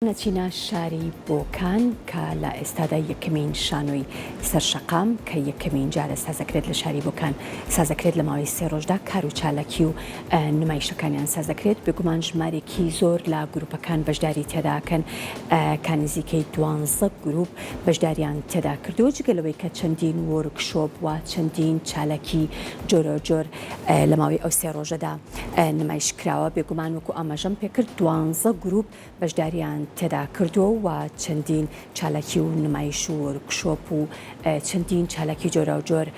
نەچینە شاری بۆکان کە لە ئێستادا یەکەمین شانۆی سەرشەقام کە یەکەمین جارە سازەکرێت لە شاری بۆکان سازەکرێت لە ماوەی 3 ڕۆژدا کار و چالاکی و نمایشەکانیان سازەکرێت بێگومان ژمارێکی زۆر لە گروپەکان بەشداری تێداکەن کە نزیکەی 12 گروپ بەشداریان تێدا کردووە جگەلەوەی کە چەندین وەرکشۆپ و چەندین چالاکی جۆرە جۆر لە ماوەی ئەو 3 ڕۆژەدا نمایش کراوە بێگومان وەکو ئاماژەم پێکرد 12 گروپ بەشداریان تێدا کردووە و چەندین چالاکی و نمایش و وەرکشۆپ و چەندین چالاکی جۆرە و جۆر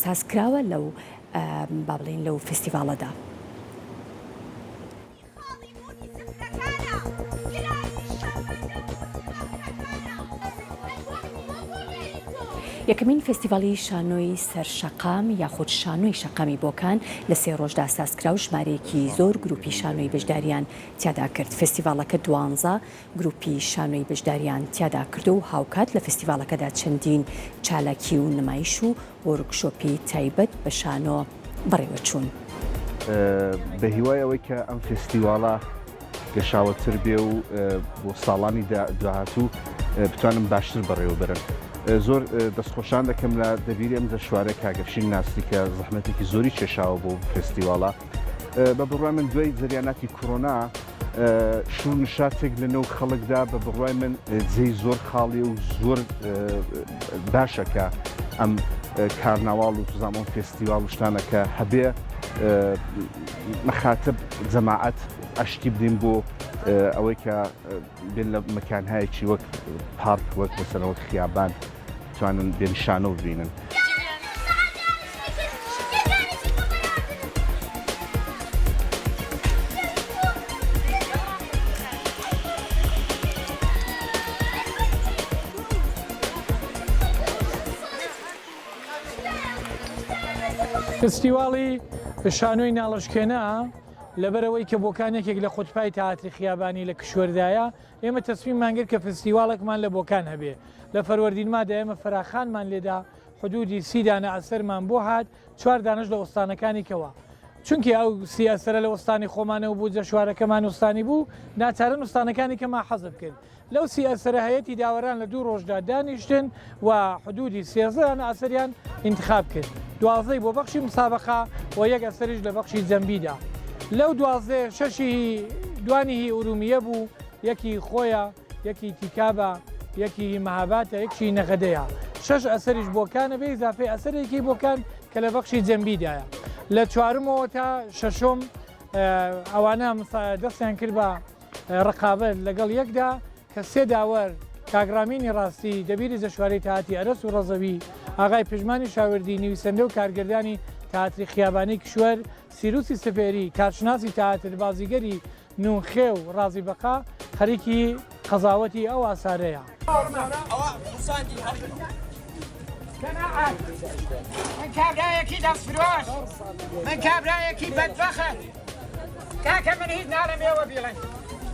سازکراوە لەو با بڵێن لەو فستیڤاڵەدا. یەکەمین فستیڤاڵی شانۆی سەرشەقام یاخود شانۆی شەقامی بۆکان لە 3 ڕۆژدا سازکرا و ژمارەیەکی زۆر گروپی شانۆی بەشداریان تیادا کرد. فستیڤاڵەکە 12 گروپی شانۆی بەشداریان تیادا کرد و هاوکات لە فستیڤاڵەکەدا چەندین چالاکی و نمایش و وەرکشۆپی تایبەت بە شانۆ بەڕێوەچوون. بە هیوای ئەوەی کە ئەم فستیڤاڵە گەشاوەتر بێ و بۆ ساڵانی داهاتوو بتوانم باشتر بەڕێوە بەرن. زۆر دەستخۆشان دەکەم لە دەبیری ئەم شوارە کاگەفشین ناستی کە زەحمەتێکی زۆری کێشاوە بۆ فستیڤاڵە. بە بڕوای من دوای جەریاناتی کۆرۆنا شور نشاتێک لەنێو خەڵکدا بە بڕوای من جێی زۆر خاڵی و زۆر باشەکە ئەم کارناواڵ و توزانام فستیڤاڵ و شتانەکە هەبێ مەخاتب جەماعەت ئەشتی بدەین بۆ ئەوەی کە بێن لە مەکانهایەکی وەک پارک وەک مەسەڵەن وەک خیابان توانن بێن شانۆ ببینن. فستیواڵی شانۆی ناڵەشکێنە لەبەرەوەی کە بۆکانێکێک لە قوتپای تەئاتری خیابانی لە کشوەردایە ئێمە تەسمیممان کرد کە فستیواڵێکمان لە بۆکان هەبێ. لە فەروەردین مادا ئێمە فراخانمان لێدا حدودی 30 دانە ئەسەرمان بۆ هات 4 دانەش لە وەستانەکانی کەوە. چونکی ئەو 30 ئەسەرە لە وەستانی خۆمانەوە بوو جە شوارەکەمان وەستانی بوو ناچارن وەستانەکانی کەمان حەزب کرد. لەو 30 ئەسەرە هەیەتی داوەران لە 2 ڕۆژدا دانیشتن و حدودی 13 دانە ئەسەریان انتخاب کرد. 12 بۆ بەخشی مسابقە و 1 ئەسەریش لە بەخشی جەمبیدا. لەو 12 شەشی دوانی ئورومیە بوو، یەکی خۆیە، یەکی تیکابە، یەکی مەهاباتە، یەکشی نەغەدەیە. 6 ئەسەریش بۆکانە بێ ئیزافەی ئەسەرێکی بۆکان کە لە بەخشی جەمبیدایە. لە 4مەوە تا 6م ئەوانە دەستیان کرد بە ڕقابەت لەگەڵ یەکدا کە 3 داوەر کاگرامینی ڕاستی دەبیری زەشوارەی تەئاتری ئەرەس و ڕەزەوی، ئاغای پژمانی شاوردی نویسەندە و کارگردانی تەئاتری خیابانی کشوەر، سیروسی سپێری کارشناسی تەئاتر، بازیگەری نونخێ و ڕازی بەقا خەریکی قەزاوەتی ئەو ئاسارەیە. من کابرایەکی دەستفرۆش، من کابرایەکی بەدبەخت کاکە من هیچ ناڵەمێوە بیڵێن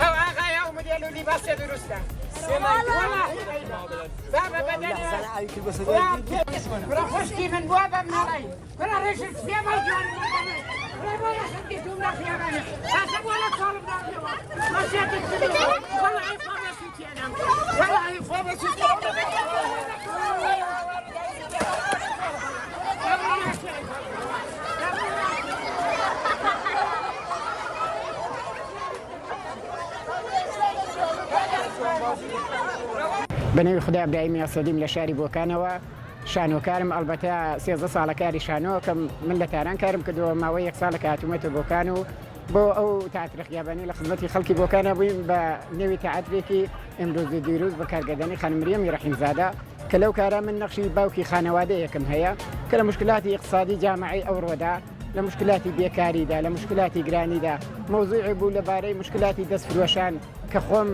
ئەو ئاغای ئەو مدێل و لیباسێ دروستە بابە بەدەنێ برە خوشکی من بووە بەم ناڵی برە ڕێژت پێ بەڵگیان ڕێبەیەخەتی تومرە خیابانێ تاسە بۆ لە کۆڵم داڵێەوە مەشێتت کردەوە وەڵی خۆبەسی تێنم وەڵی خۆبەسی بەناوی خودای ئەبراهیمی ئەسەدیم لە شاری بۆکانەوە شانۆکارم. ئەلبەتە 13 ساڵە کاری شانۆ کەم من لە تاران کارم کردەوە ماوەی 1 ساڵە کە هاتوومەتە بۆکان و بۆ ئەو تەئاتری خیابانی لە خزمەتی خەڵکی بۆکانە بووین بە نێوی تەئاترێکی ئەمرۆزی دیروز بە کارگەردانی خانم مریەمی ڕەحیمزادە کە لەو کارە من نەخشی باوکی خانەوادە یەکەم هەیە کە لە مشکلاتی اقتصادی جامعی ئەوڕۆدا، لە مشکلاتی بێکاریدا، لە مشکلاتی گرانیدا مەوزوعی بوو لەبارەی مشکلاتی دەستفرۆشان کە خۆم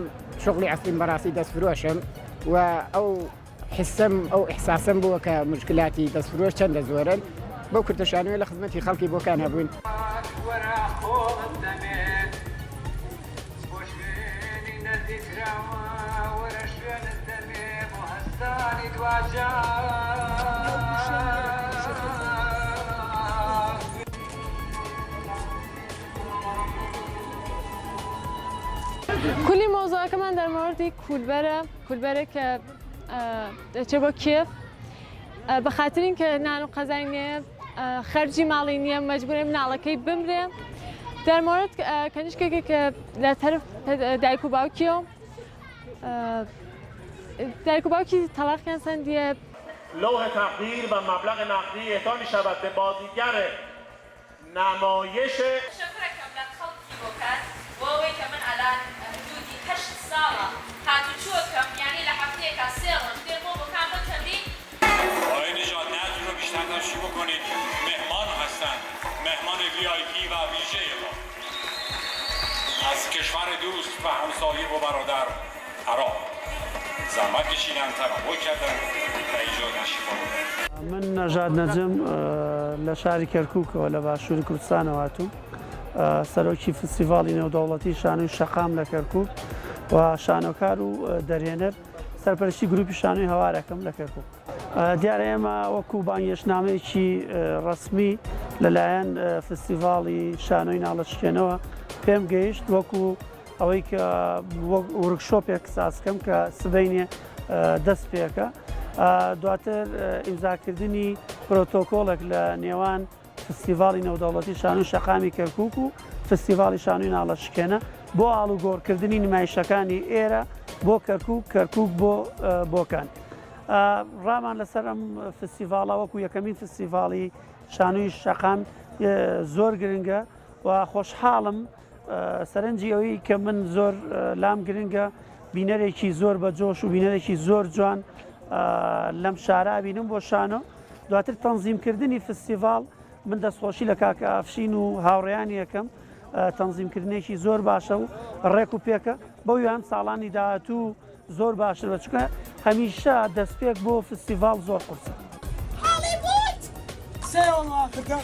شغلی عەسڵیم بەڕاستی دەستفرۆشم و ئەو حسم ئەو ئیحساسم بووە کە مشکلاتی دەستفرۆش چەندە زۆرن بەو کورتەشانوێ لە خزمەتی خەڵکی بۆکان هەبووین. كل موضوع كمان در موردی کولبره که چه با کیف به خاطر اینکه نان و غذای نیه خرجی مالی نیه مجبوریم نالکی بمریم در مورد کنشکی که در طرف دایک و باوکیو دایک و باوکی طلاق کردن دیه لوح تقدیر و مبلغ نقدی اعطا می شود به بازیگر نمایش شكركم لخلقي بوكات ووي كمان على حدودي 8 ساعة هاتو شوكم يعني لحفتيك السيرون دير مو بوكان بتمري آقای نژاد نهتون رو بیشتر تشریح بکنید مهمان هستن مهمان VIP و ویژه ما از کشور دوست و همسایه و برادر عراق زحمت کشیدن تنوع کردن و ایجاد نشیب من نژاد نەجم لە شاری کەرکووکەوە لە باشووری کوردستانەوە هاتووم سەرۆکی فستیڤاڵی نێودەوڵەتی شانۆی شەقام لە کەرکووک و شانۆکار و دەرهێنەر سەرپەرشتی گروپی شانۆی هەوارەکەم لە کەرکووک دیارە ئێمە وەکو بانگێشنامەیەکی ڕەسمی لەلایەن فستیڤاڵی شانۆی ناڵەشکێنەوە پێم گەیشت وەکو ئەوەی کە ورکشۆپێک سازکەم کە سبەینێ دەست پێەکە دواتر ئیمزاکردنی پرۆتۆکۆڵێک لە نێوان فستیڤاڵی نێودەوڵەتی شانۆی شەقامی کەرکووک و فستیڤاڵی شانۆی ناڵەشکێنە بۆ ئاڵوگۆڕکردنی نمایشەکانی ئێرە بۆ کەرکووک بۆ بۆکان. ڕامان لەسەر ئەم فستیڤاڵە وەکو یەکەمین فستیڤاڵی شانۆی شەقام زۆر گرنگە و خۆشحاڵم سەرنجی ئەوەی کە من زۆر لام گرنگە بینەرێکی زۆر بەجۆش و بینەرێکی زۆر جوان لەم شارا بینم بۆ شانۆ دواتر تەنزیمکردنی فستیڤاڵ من دەستخۆشی لە کاکە ئافشین و هاوڕێیانی یەکەم تەنزیمکردنێکی زۆر باشە و ڕێک و پێکە بەو ئەم ساڵانی داهاتوو زۆر باشتر بە چونکە هەمیشە دەستپێک بۆ فستیڤاڵ زۆر قورسە. هالیوود! سێ وڵاتەکە!